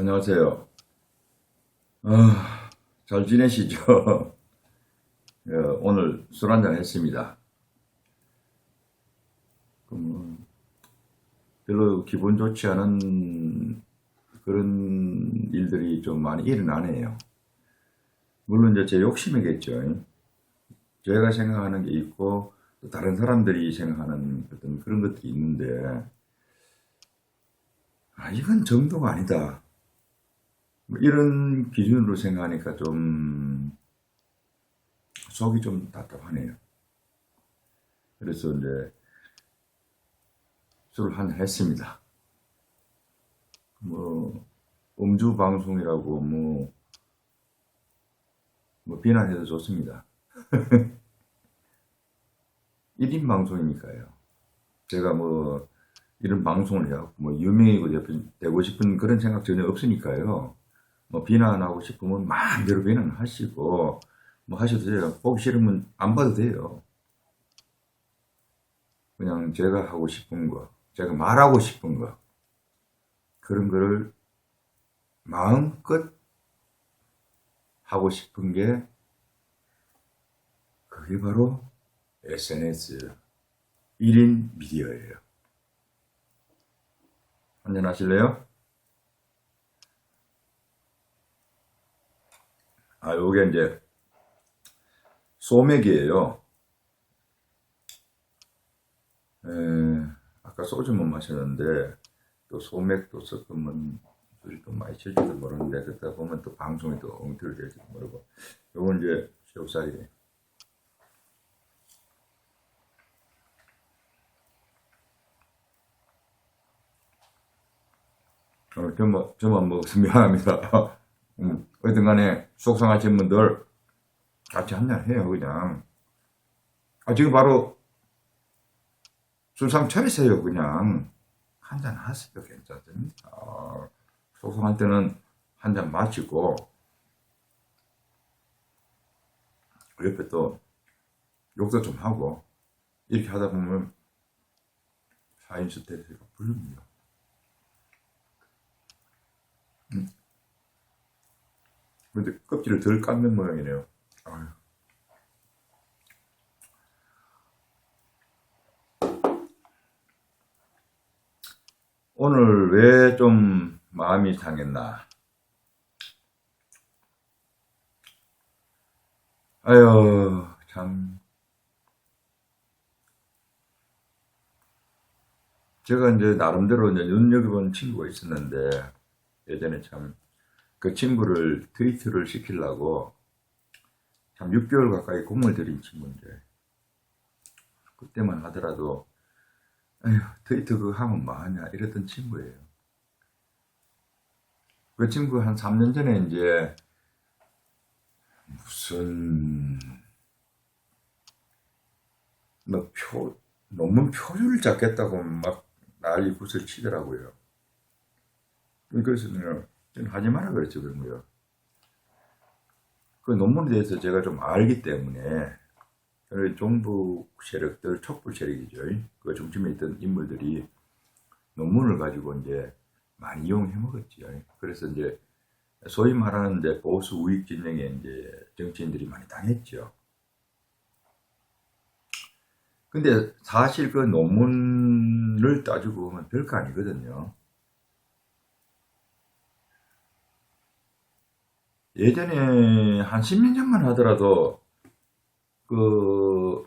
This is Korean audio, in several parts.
안녕하세요. 잘 지내시죠? 오늘 술 한잔 했습니다. 별로 기분 좋지 않은 그런 일들이 좀 많이 일어나네요. 물론 이제 제 욕심이겠죠. 제가 생각하는 게 있고 또 다른 사람들이 생각하는 어떤 그런 것들이 있는데, 이건 정도가 아니다, 뭐 이런 기준으로 생각하니까 좀 속이 좀 답답하네요. 그래서 이제 술을 한잔 했습니다. 뭐 음주 방송이라고 뭐 비난해도 좋습니다. 1인 방송이니까요. 제가 뭐 이런 방송을 해갖고 뭐 유명이고 되고 싶은 그런 생각 전혀 없으니까요. 뭐 비난하고 싶으면 마음대로 비난하시고 뭐 하셔도 돼요. 보기 싫으면 안 봐도 돼요. 그냥 제가 하고 싶은 거, 제가 말하고 싶은 거, 그런 거를 마음껏 하고 싶은 게, 그게 바로 SNS 1인 미디어예요. 한잔 하실래요? 요게 이제 소맥이에요. 아까 소주만 마셨는데 또 소맥도 섞으면 술이 또 많이 취할지도 모르는데, 그러다 보면 또 방송이 또 엉터리 될지도 모르고. 요건 이제 새우살이에요. 저만 먹어서 미안합니다. 어쨌든 간에 속상하신 분들 같이 한잔 해요, 그냥. 지금 바로 술상 차리세요, 그냥. 한잔 하세요, 괜찮습니다. 속상할 때는 한잔 마시고, 옆에 또 욕도 좀 하고, 이렇게 하다 보면 4인 스트레스가 풀립니다. 근데 껍질을 덜 깎는 모양이네요. 아유. 오늘 왜 좀 마음이 상했나? 아유, 참. 제가 이제 나름대로 이제 눈여겨본 친구가 있었는데, 예전에 참 그 친구를 트위트를 시키려고 참 6개월 가까이 공을 들인 친구인데, 그때만 하더라도 에휴, 트위터 그거 하면 뭐하냐 이랬던 친구예요. 그 친구 한 3년 전에 이제 무슨 뭐 논문 표준을 잡겠다고 막 난리 굿을 치더라고요. 그래서 저는 하지 마라 그랬죠, 그런 거요. 그 논문에 대해서 제가 좀 알기 때문에, 종북 세력들, 촛불 세력이죠. 그 중심에 있던 인물들이 논문을 가지고 이제 많이 이용해 먹었죠. 그래서 이제 소위 말하는 이제 보수 우익 진영에 이제 정치인들이 많이 당했죠. 근데 사실 그 논문을 따지고 보면 별거 아니거든요. 예전에 한 10년 전만 하더라도 그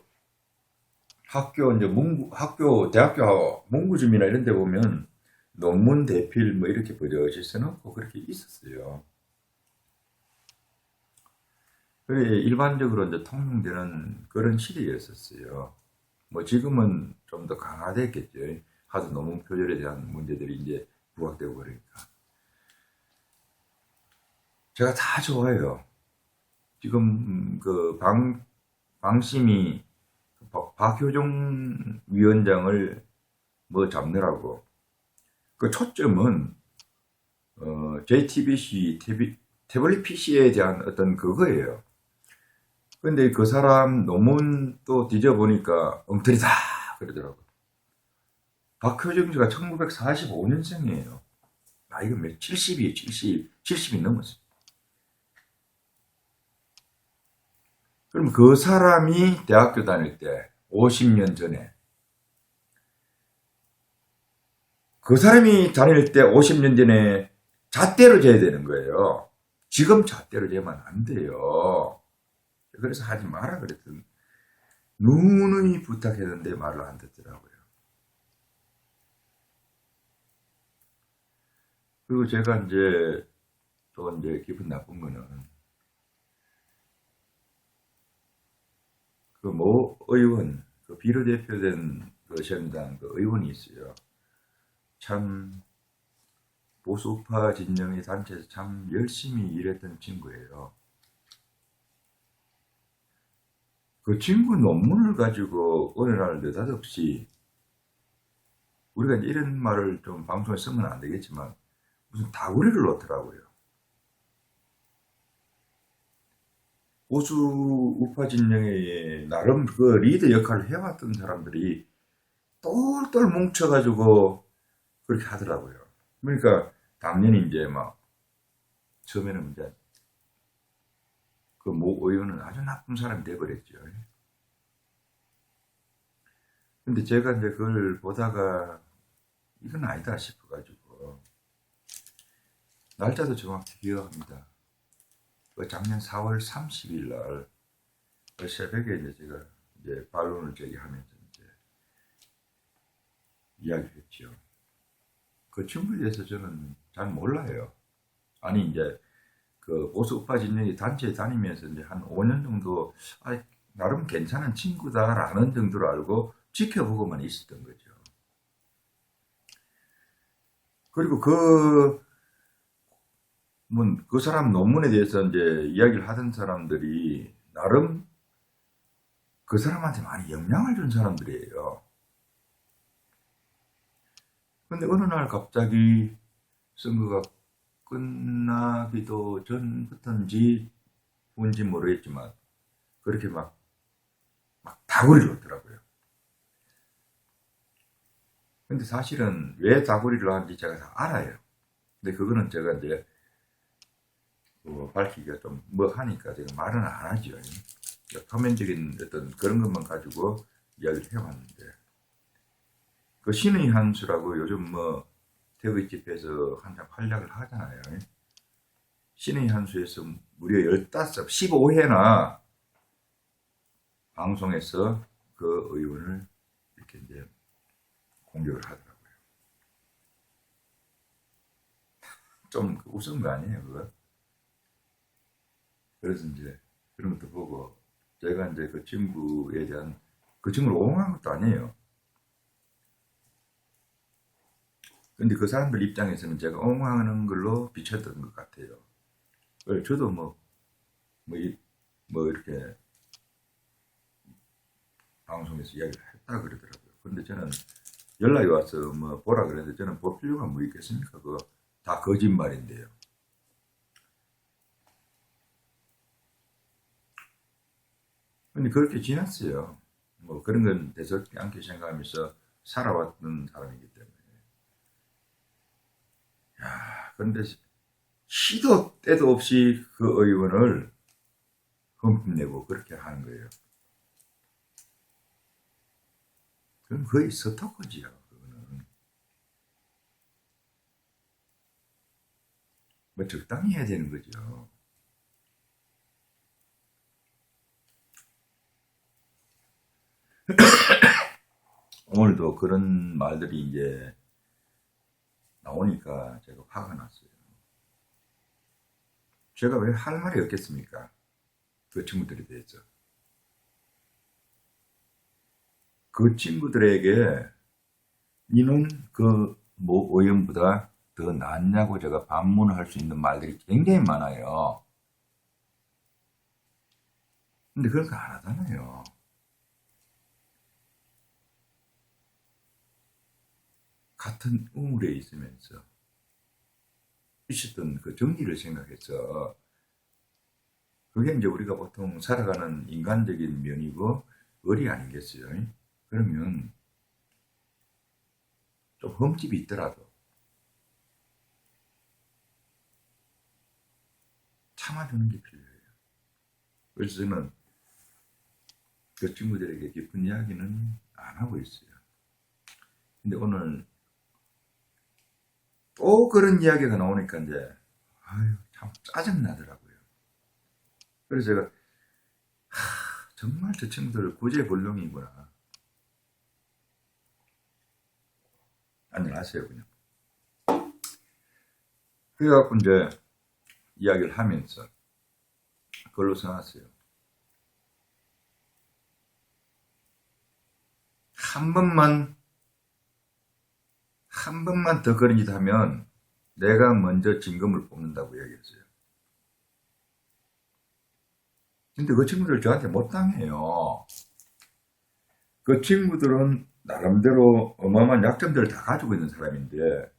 대학교 문구점이나 이런 데 보면 논문 대필 뭐 이렇게 버젓이 써놓고 그렇게 있었어요. 그래, 일반적으로 이제 통용되는 그런 시대였었어요. 뭐 지금은 좀 더 강화됐겠죠. 하도 논문 표절에 대한 문제들이 이제 부각되고 그러니까. 제가 다 좋아해요. 지금 그 방심이 박효종 위원장을 뭐 잡느라고, 그 초점은 JTBC 태블릿 PC에 대한 어떤 그거예요. 근데 그 사람 논문 또 뒤져보니까 엉터리다 그러더라고. 박효정 씨가 1945년생이에요. 나이가 몇 70이에요. 70이 넘었어요. 그럼 그 사람이 대학교 다닐 때 50년 전에 그 사람이 다닐 때 50년 전에 잣대로 재야 되는 거예요. 지금 잣대로 재면 안 돼요. 그래서 하지 마라 그랬더니 누누이 부탁했는데 말을 안 듣더라고요. 그리고 제가 이제 또 이제 기분 나쁜 거는 그 모 의원, 그 비례대표된 그 정당 그 의원이 있어요. 참 보수파 진영의 단체에서 참 열심히 일했던 친구예요. 그 친구 논문을 가지고 어느 날 느닷없이 우리가 이제 이런 말을 좀 방송에 쓰면 안 되겠지만 무슨 다구리를 놓더라고요. 보수 우파 진영의 나름 그 리더 역할을 해왔던 사람들이 똘똘 뭉쳐가지고 그렇게 하더라고요. 그러니까 당연히 이제 막 처음에는 이제 그 모 의원은 아주 나쁜 사람이 돼버렸죠. 근데 제가 이제 그걸 보다가 이건 아니다 싶어가지고 날짜도 정확히 기억합니다. 그 작년 4월 30일 날 그 새벽에 이제 제가 이제 반론을 제기하면서 이제 이야기했죠. 그 친구에 대해서 저는 잘 몰라요. 아니 이제 그 보수 우파 진영이 단체에 다니면서 이제 한 5년 정도 나름 괜찮은 친구다라는 정도로 알고 지켜보고만 있었던 거죠. 그리고 그 사람 논문에 대해서 이제 이야기를 하던 사람들이 나름 그 사람한테 많이 영향을 준 사람들이에요. 근데 어느 날 갑자기 선거가 끝나기도 전부터인지 뭔지 모르겠지만 그렇게 막 다구리를 놓더라고요. 근데 사실은 왜 다구리를 하는지 제가 다 알아요. 근데 그거는 제가 이제 밝히기가 좀 뭐 하니까 제가 말은 안 하죠. 표면적인 어떤 그런 것만 가지고 이야기를 해왔는데 그 신의 한 수라고 요즘 뭐 태극기 집회에서 한참 활약을 하잖아요. 신의 한 수에서 무려 15회나 방송에서 그 의원을 이렇게 이제 공격을 하더라고요. 좀 우스운 거 아니에요, 그거? 그래서 이제 그런 것도 보고 제가 이제 그 친구에 대한 그 친구를 옹호한 것도 아니에요. 근데 그 사람들 입장에서는 제가 옹호하는 걸로 비쳤던 것 같아요. 저도 뭐 이렇게 방송에서 이야기를 했다 그러더라고요. 근데 저는 연락이 와서 뭐 보라 그랬는데 저는 볼 필요가 뭐 있겠습니까? 그거 다 거짓말인데요. 근데 그렇게 지났어요. 뭐 그런 건 대수롭지 않게 생각하면서 살아왔던 사람이기 때문에. 그런데 시도 때도 없이 그 의원을 흠집내고 그렇게 하는 거예요. 그럼 거의 서터코지요. 그거는 뭐 적당히 해야 되는 거죠. 오늘도 그런 말들이 이제 나오니까 제가 화가 났어요. 제가 왜 할 말이 없겠습니까? 그 친구들에 대해서. 그 친구들에게 니는 그 모 의원보다 더 낫냐고 제가 반문할 수 있는 말들이 굉장히 많아요. 근데 그런 거 안 하잖아요. 같은 우물에 있으면서 있었던 그 정리를 생각해서 그게 이제 우리가 보통 살아가는 인간적인 면이고 의리 아니겠어요? 그러면 좀 흠집이 있더라도 참아주는 게 필요해요. 그래서 저는 그 친구들에게 깊은 이야기는 안 하고 있어요. 근데 오늘 또 그런 이야기가 나오니까 이제 아유 참 짜증나더라고요. 그래서 제가 정말 저 친구들 구제불능이구나. 안녕하세요 그냥. 그래갖고 이제 이야기를 하면서 그걸로 생각했어요. 한 번만 더 그런 짓 하면 내가 먼저 진검을 뽑는다고 얘기했어요. 근데 그 친구들 저한테 못 당해요. 그 친구들은 나름대로 어마어마한 약점들을 다 가지고 있는 사람인데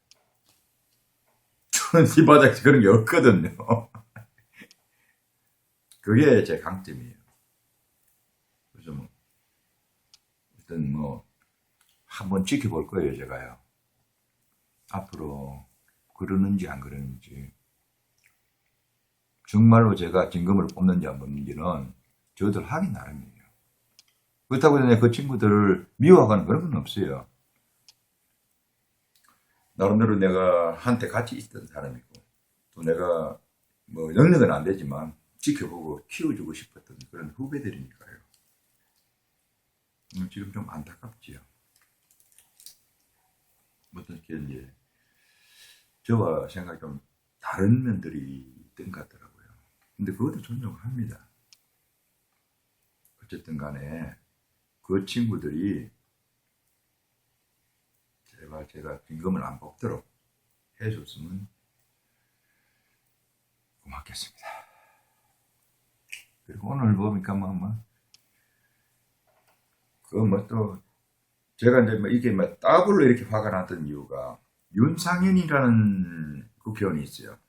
저는 이 바닥에 그런 게 없거든요. 그게 제 강점이에요. 그래서 뭐 일단 뭐 한번 지켜볼 거예요, 제가요. 앞으로 그러는지 안 그러는지. 정말로 제가 진검을 뽑는지 안 뽑는지는 저들 하기 나름이에요. 그렇다고 해서 그 친구들을 미워하거나 그런 건 없어요. 나름대로 내가 한테 같이 있던 사람이고, 또 내가 뭐 능력은 안 되지만 지켜보고 키워주고 싶었던 그런 후배들이니까요. 지금 좀 안타깝지요. 어떻게 이제 저와 생각이 좀 다른 면들이 있던 것 같더라고요. 근데 그것도 존중합니다. 어쨌든 간에 그 친구들이 제발 제가 진검을 안 뽑도록 해줬으면 고맙겠습니다. 그리고 오늘 보니까 또 제가 이제 이게 더블로 이렇게 화가 났던 이유가 윤상현이라는 국회의원이 있어요.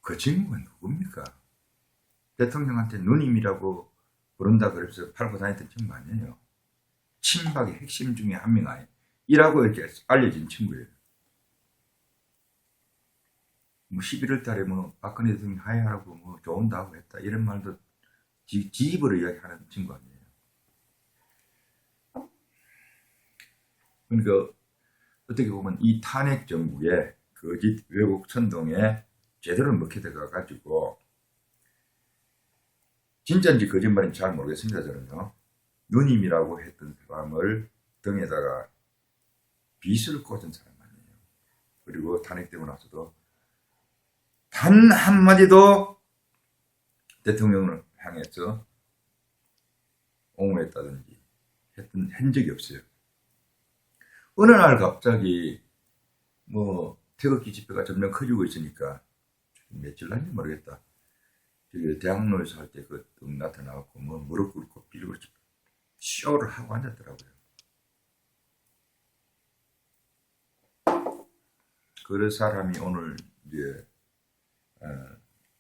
그 친구가 누굽니까? 대통령한테 누님이라고 부른다 그래서 팔고 다녔던 친구 아니에요. 친박의 핵심 중에 한 명 아니라고 이렇게 알려진 친구예요. 뭐 11월 달에 뭐 박근혜 대통령 하야하라고 뭐 좋은다고 했다 이런 말도 지 입으로 이야기하는 친구 아니에요. 그러니까 어떻게 보면 이 탄핵 정부의 거짓 왜곡 선동에 제대로 먹혀 들어가 가지고 진짜인지 거짓말인지 잘 모르겠습니다. 저는요. 누님이라고 했던 사람을 등에다가 빗을 꽂은 사람 아니에요. 그리고 탄핵되고 나서도 단 한마디도 대통령을 향해서 옹호했다든지 한 적이 없어요. 어느 날 갑자기 뭐 태극기 집회가 점점 커지고 있으니까 며칠 날인지 모르겠다. 대학로에서 할 때 그 나타나갖고 뭐 무릎 꿇고 빌고 쇼를 하고 앉았더라고요. 그 사람이 오늘 이제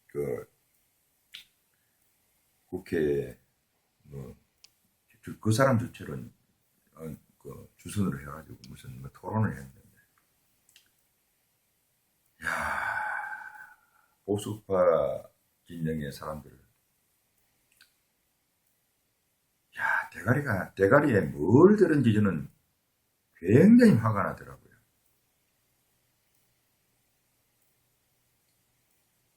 그 국회에 그 사람 주체로 그 주선으로 해가지고 무슨 뭐 토론을 했는데, 야 보수파 진영의 사람들, 야 대가리에 뭘 들은지 저는 굉장히 화가 나더라고요.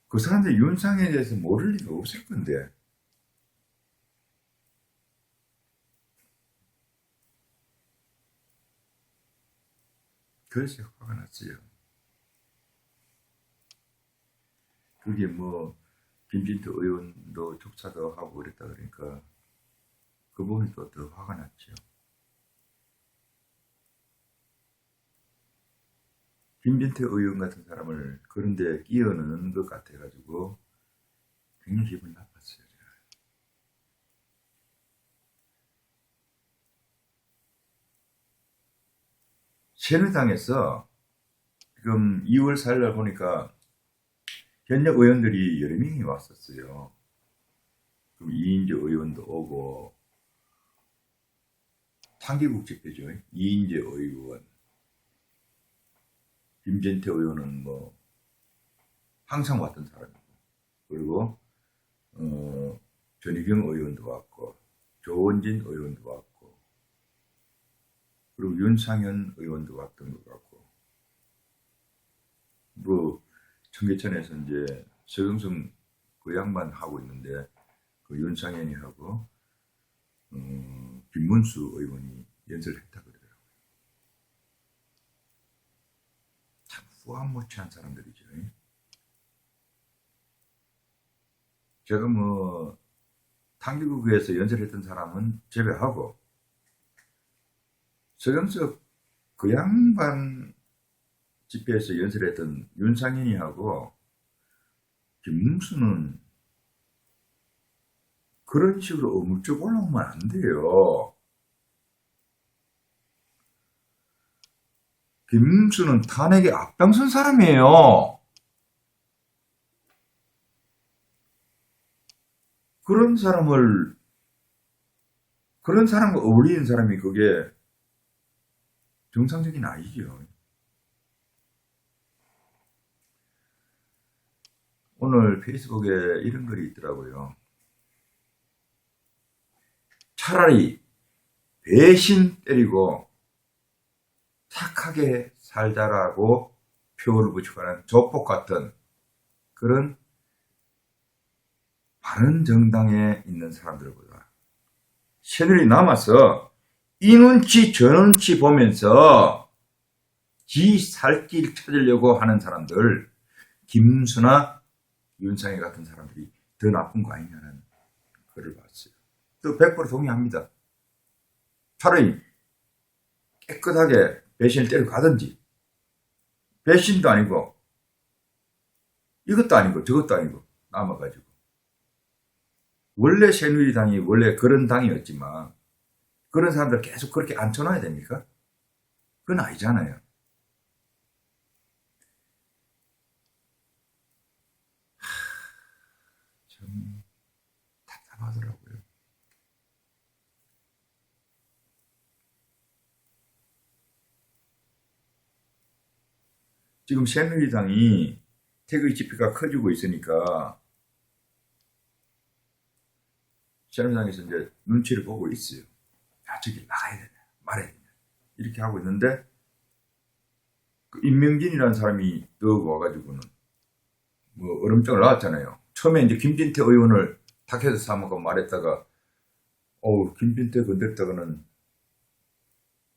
그 사람들 윤상에 대해서 모를 리가 없을 건데. 그래서 화가 났어요. 그게 뭐 김진태 의원도 족사도 하고 그랬다 그러니까 그 부분이 또 더 화가 났죠. 김진태 의원 같은 사람을 그런 데 끼워넣는 것 같아가지고 굉장히 기분이 나빴어요. 제가. 새누리당에서 지금 2월 4일날 보니까 현역 의원들이 여러 명이 왔었어요. 그럼 이인재 의원도 오고, 상기국 집회죠. 이인재 의원, 김진태 의원은 뭐 항상 왔던 사람이고, 그리고 전희경 의원도 왔고, 조원진 의원도 왔고, 그리고 윤상현 의원도 왔던 것 같고, 뭐 청계천에서 이제 서경석 그 양반 하고 있는데, 그 윤상현이 하고 김문수 의원이 연설했다 그러더라고요. 참 후한무치한 사람들이죠. 제가 뭐 탕기국에서 연설했던 사람은 제외하고, 서경석 그 양반 집회에서 연설했던 윤상현이 하고 김문수는 그런 식으로 어물쩍 올라오면 안 돼요. 김문수는 탄핵에 앞장선 사람이에요. 그런 사람과 어울리는 사람이 그게 정상적인 아니죠. 오늘 페이스북에 이런 글이 있더라고요. 차라리 배신 때리고 착하게 살자라고 표를 붙이거나 조폭 같은 그런 바른 정당에 있는 사람들보다 새누리 남아서 이 눈치 저 눈치 보면서 지 살 길 찾으려고 하는 사람들, 김수나 윤상희 같은 사람들이 더 나쁜 거 아니냐는 글을 봤어요. 또 100% 동의합니다. 차라리 깨끗하게 배신을 때려 가든지, 배신도 아니고 이것도 아니고 저것도 아니고 남아가지고, 원래 새누리당이 원래 그런 당이었지만 그런 사람들 계속 그렇게 앉혀놔야 됩니까? 그건 아니잖아요. 참 답답하더라고요. 지금 새누리당이 태극기 집회가 커지고 있으니까 새누리당에서 이제 눈치를 보고 있어요. 야, 저기 막아야 되냐, 말아야 되냐, 이렇게 하고 있는데, 그 임명진이라는 사람이 또 와가지고는 뭐 얼음장을 놨잖아요. 처음에 이제 김진태 의원을 타켓에서 삼아서 말했다가, 김진태 건드렸다가는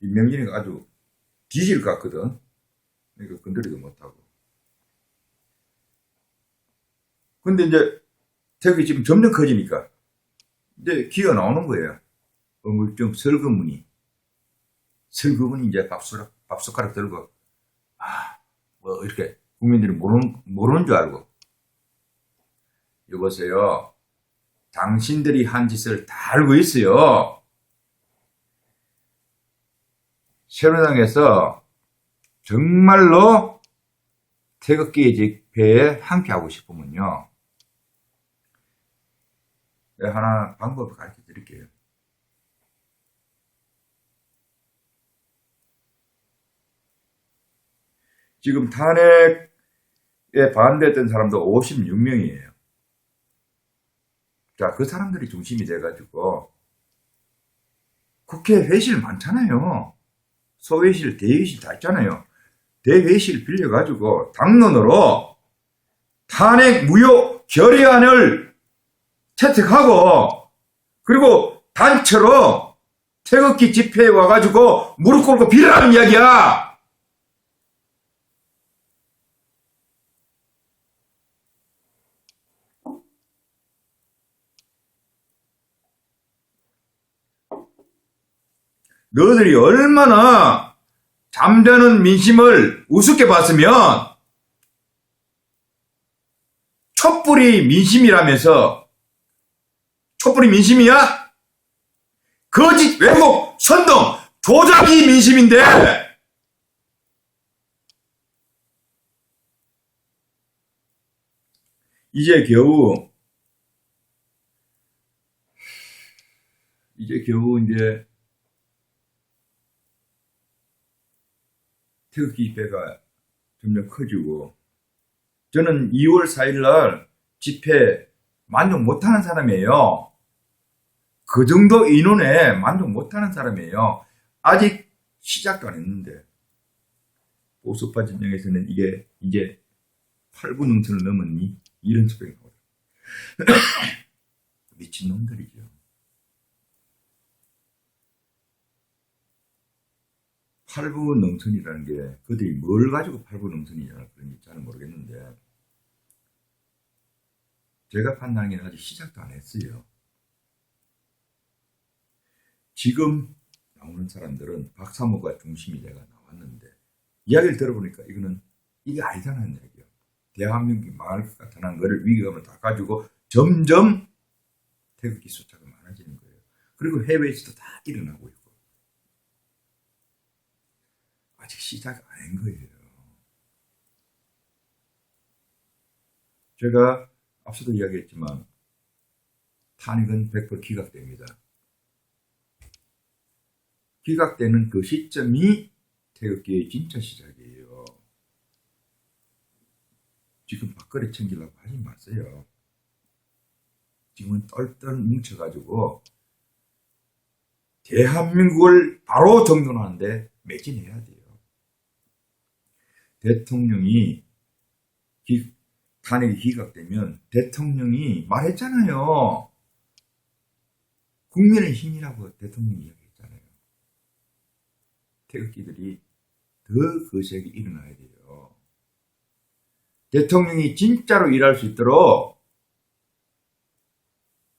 임명진이가 아주 뒤질 것 같거든. 그러니까 건드리도 못하고. 근데 이제 태극이 지금 점점 커지니까 이제 기어 나오는 거예요. 어물쩡 설거문이 이제 밥숟가락 들고, 뭐 이렇게 국민들이 모르는 줄 알고, 여보세요, 당신들이 한 짓을 다 알고 있어요. 새누리당에서 정말로 태극기 집회에 함께하고 싶으면요, 내가 하나 방법을 가르쳐 드릴게요. 지금 탄핵에 반대했던 사람도 56명이에요. 자, 그 사람들이 중심이 돼가지고, 국회 회의실 많잖아요. 소회의실, 대회의실 다 있잖아요. 대회의실 빌려가지고 당론으로 탄핵 무효 결의안을 채택하고, 그리고 단체로 태극기 집회에 와가지고 무릎 꿇고 빌으라는 이야기야. 너희들이 얼마나 잠자는 민심을 우습게 봤으면 촛불이 민심이라면서, 촛불이 민심이야? 거짓, 왜곡, 선동, 조작이 민심인데, 이제 겨우 이제 태극기 집회가 점점 커지고, 저는 2월 4일 날 집회 만족 못하는 사람이에요. 그 정도 인원에 만족 못하는 사람이에요. 아직 시작도 안 했는데 보수파 진영에서는 이게 이제 8분 능선을 넘었니? 이런 소리가 나오죠. 미친놈들이죠. 팔부 능선이라는 게 그들이 뭘 가지고 팔부 능선이냐 그런지 잘 모르겠는데 제가 판단하기에는 아직 시작도 안 했어요. 지금 나오는 사람들은 박사모가 중심이 돼가 나왔는데 이야기를 들어보니까 이게 아니다는 얘기예요. 대한민국이 망할 것 같다는 거를 위기감을 다 가지고 점점 태극기 숫자가 많아지는 거예요. 그리고 해외에서도 다 일어나고 있고 아직 시작 안 한 거예요. 제가 앞서도 이야기했지만 탄핵은 100% 기각됩니다. 기각되는 그 시점이 태극기의 진짜 시작이에요. 지금 밥그릇 챙기려고 하지 마세요. 지금은 똘똘 뭉쳐가지고 대한민국을 바로 정돈하는데 매진해야 돼요. 대통령이 탄핵이 기각되면 대통령이 말했잖아요. 국민의 힘이라고 대통령이 이야기했잖아요. 태극기들이 더 거세게 일어나야 돼요. 대통령이 진짜로 일할 수 있도록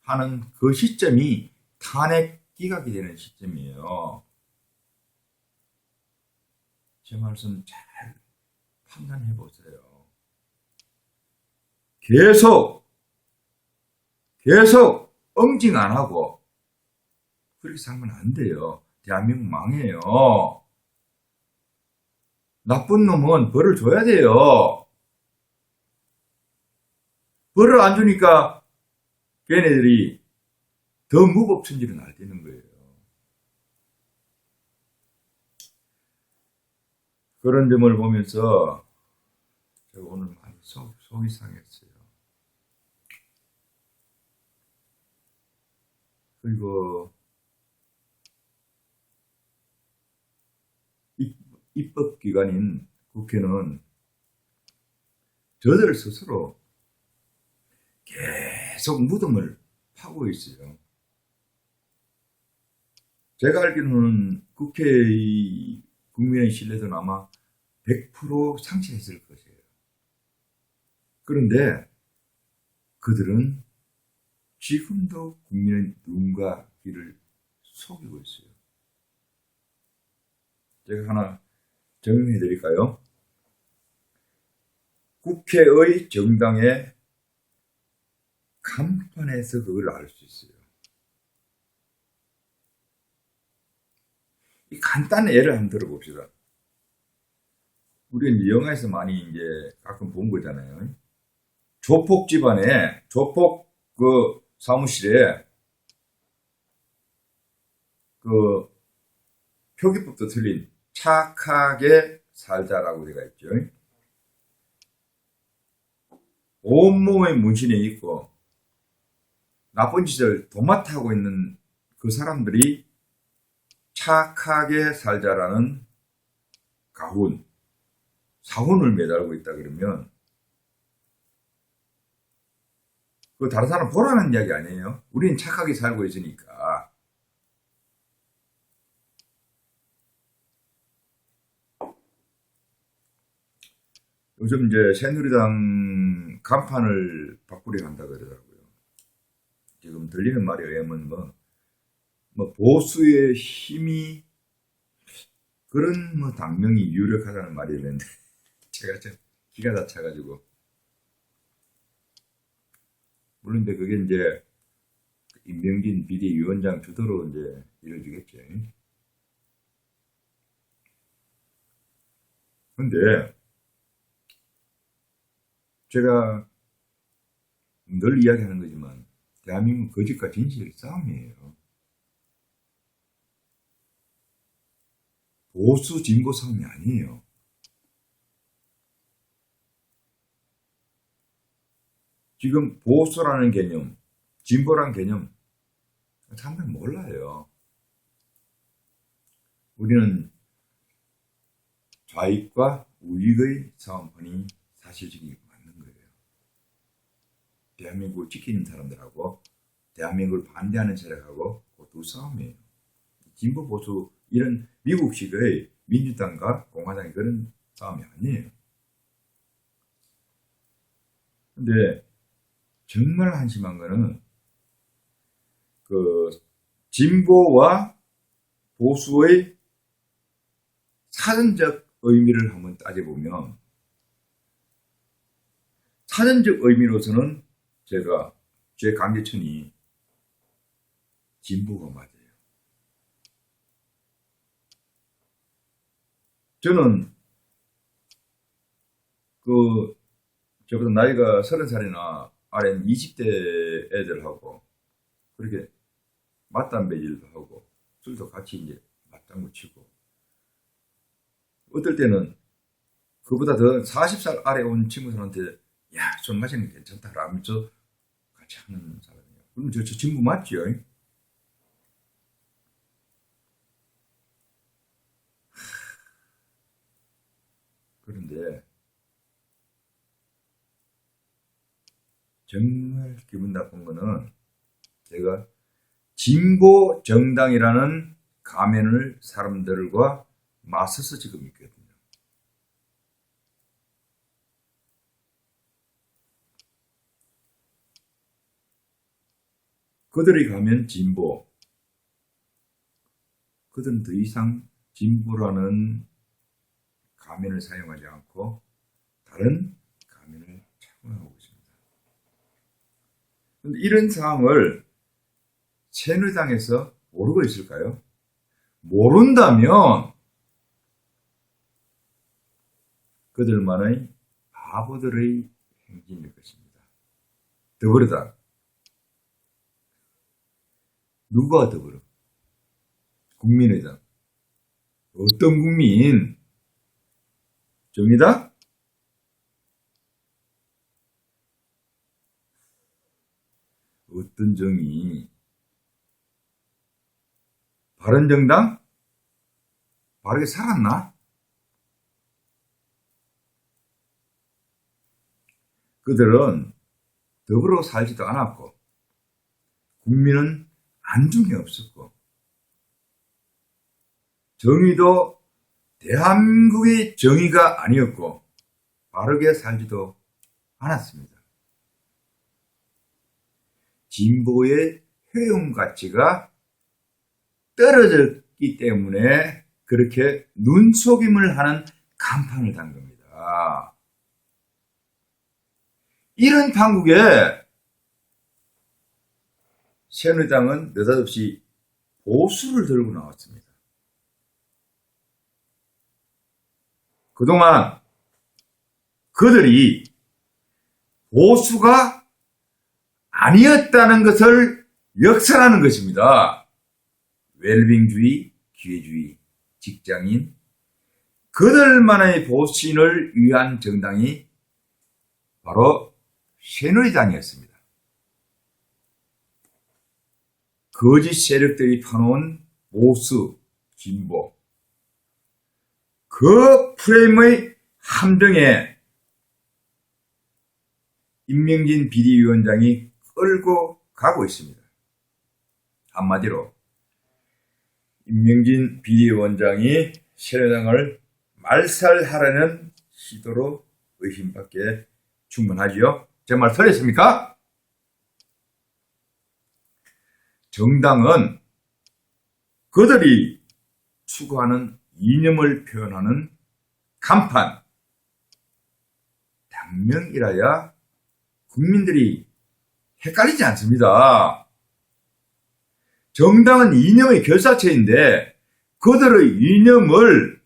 하는 그 시점이 탄핵 기각이 되는 시점이에요. 제 말씀 잘 판단해 보세요. 계속 응징 안 하고 그렇게 살면 안 돼요. 대한민국 망해요. 나쁜 놈은 벌을 줘야 돼요. 벌을 안 주니까 걔네들이 더 무법천지로 날뛰는 거예요. 그런 점을 보면서 제가 오늘 많이 속이 상했어요. 그리고 입법기관인 국회는 저들 스스로 계속 무덤을 파고 있어요. 제가 알기로는 국회의 국민의 신뢰도는 아마 100% 상실했을 것이에요. 그런데 그들은 지금도 국민의 눈과 귀를 속이고 있어요. 제가 하나 정리해 드릴까요? 국회의 정당의 간판에서 그걸 알 수 있어요. 이 간단한 예를 한번 들어봅시다. 우리는 영화에서 많이 이제 가끔 본 거잖아요. 조폭 집안에, 조폭 그 사무실에 그 표기법도 틀린 착하게 살자라고 되어 있죠. 온몸에 문신이 있고 나쁜 짓을 도맡아하고 있는 그 사람들이 착하게 살자라는 사훈을 매달고 있다 그러면 그 다른 사람 보라는 이야기 아니에요. 우리는 착하게 살고 있으니까. 요즘 이제 새누리당 간판을 바꾸려 한다 그러더라고요. 지금 들리는 말에 의하면 뭐 보수의 힘이 그런 당명이 유력하다는 말이 있는데 제가 좀 기가 다 차가지고 물론 근데 그게 이제 임명진 비대위원장 주도로 이제 이루어지겠죠. 근데 제가 늘 이야기하는 거지만 대한민국 거짓과 진실의 싸움이에요. 보수 진보 싸움이 아니에요. 지금 보수라는 개념, 진보라는 개념 사람들 몰라요. 우리는 좌익과 우익의 싸움판이 사실적인 맞는 거예요. 대한민국을 지키는 사람들하고 대한민국을 반대하는 세력하고 그 두 싸움이에요. 진보 보수 이런 미국식의 민주당과 공화당의 그런 싸움이 아니에요. 근데 정말 한심한 거는 그 진보와 보수의 사전적 의미를 한번 따져보면 사전적 의미로서는 제 강제천이 진보가 맞아요. 저는 저보다 나이가 30살이나 아래 20대 애들하고 그렇게 맞담배질도 하고 술도 같이 이제 맞장구 치고 어떨 때는 그보다 더 40살 아래 온 친구들한테 야, 술 마시는 게 괜찮다 라면서 같이 하는 사람이에요. 그럼 저 친구 맞죠? 그런데 정말 기분 나쁜 거는 제가 진보 정당이라는 가면을 사람들과 맞서서 지금 있거든요. 그들이 가면 진보, 그들은 더 이상 진보라는 가면을 사용하지 않고 다른 가면을 착용하고 있습니다. 그런데 이런 상황을 새누리당에서 모르고 있을까요? 모른다면 그들만의 바보들의 행진일 것입니다. 더불어당. 누가 더불어? 국민의당. 어떤 국민? 정의당? 어떤 정의? 바른정당? 바르게 살았나? 그들은 더불어 살지도 않았고 국민은 안중에 없었고 정의도 대한민국의 정의가 아니었고 바르게 살지도 않았습니다. 진보의 효용 가치가 떨어졌기 때문에 그렇게 눈속임을 하는 간판을 단 겁니다. 이런 판국에 새누리당은 느닷없이 보수를 들고 나왔습니다. 그동안 그들이 보수가 아니었다는 것을 역설하는 것입니다. 웰빙주의, 기회주의, 직장인, 그들만의 보신을 위한 정당이 바로 새누리당이었습니다. 거짓 세력들이 파놓은 보수, 진보, 그 프레임의 함정에 임명진 비대위원장이 끌고 가고 있습니다. 한마디로 임명진 비대위원장이 새누리당을 말살하려는 시도로 의심밖에 충분하지요. 제 말 틀렸습니까? 정당은 그들이 추구하는 이념을 표현하는 간판, 당명이라야 국민들이 헷갈리지 않습니다. 정당은 이념의 결사체인데 그들의 이념을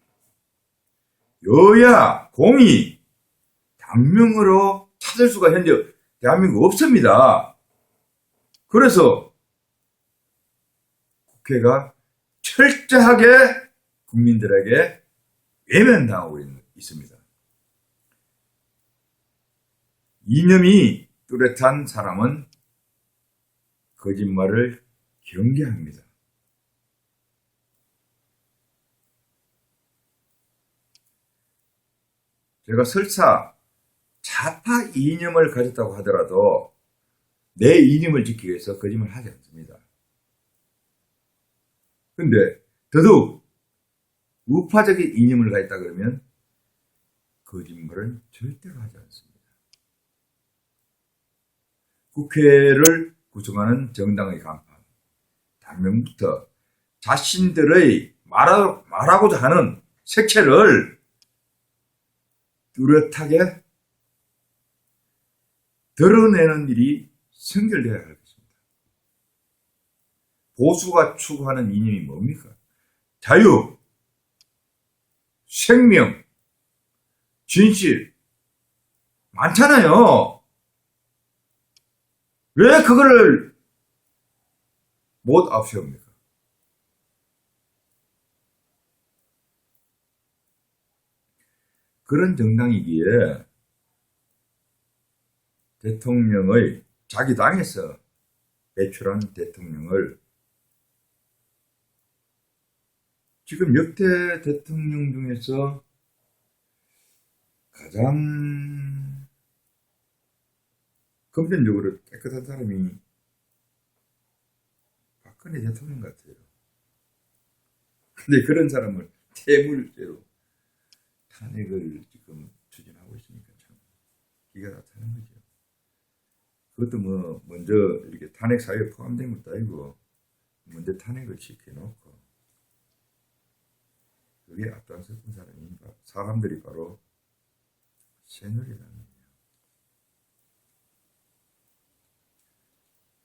여야, 공의, 당명으로 찾을 수가 현재 대한민국 없습니다. 그래서 국회가 철저하게 국민들에게 외면당하고 있습니다. 이념이 뚜렷한 사람은 거짓말을 경계합니다. 제가 설사 좌파 이념을 가졌다고 하더라도 내 이념을 지키기 위해서 거짓말 하지 않습니다. 근데 더더욱 우파적인 이념을 가졌다 그러면 거짓말은 절대로 하지 않습니다. 국회를 구성하는 정당의 간판, 당명부터 자신들의 말하고자 하는 색채를 뚜렷하게 드러내는 일이 선결되어야 하겠습니다. 보수가 추구하는 이념이 뭡니까? 자유, 생명, 진실 많잖아요. 왜 그거를 못 앞세웁니까? 그런 정당이기에 대통령의 자기 당에서 배출한 대통령을 지금 역대 대통령 중에서 가장 금전적으로 깨끗한 사람이 박근혜 대통령 같아요. 근데 그런 사람을 뇌물죄로 탄핵을 지금 추진하고 있으니까 참 기가 다 차는 거죠. 그것도 뭐 먼저 이렇게 탄핵 사유에 포함된 것도 아니고 먼저 탄핵을 시켜놓고 그게 앞장섰던 사람들이 바로 새누리당이에요.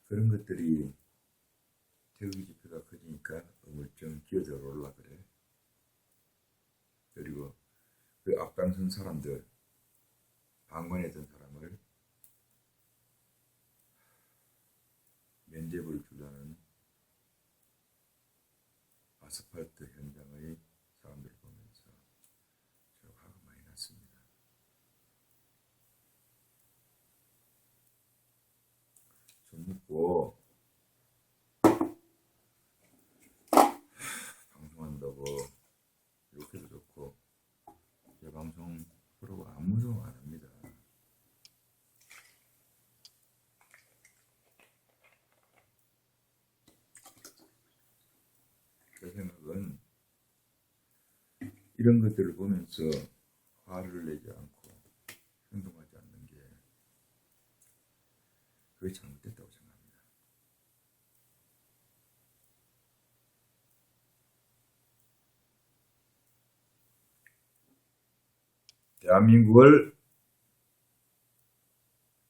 그런 것들이 태극기 지표가 커지니까 어물쩡 기어들어 올라 그래. 그리고 그 앞장선 사람들, 방관했던 사람을 면죄부를 주려는 아스팔트 현장의 사람들을 보면서 저 화가 많이 났습니다. 손 묶고 방송한다고 이렇게도 좋고 제 방송 프로가 아무도 안 합니다. 제 생각은 이런 것들을 보면서 화를 내지 않고 행동하지 않는 게 그게 잘못됐다고 생각합니다. 대한민국을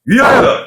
위하여!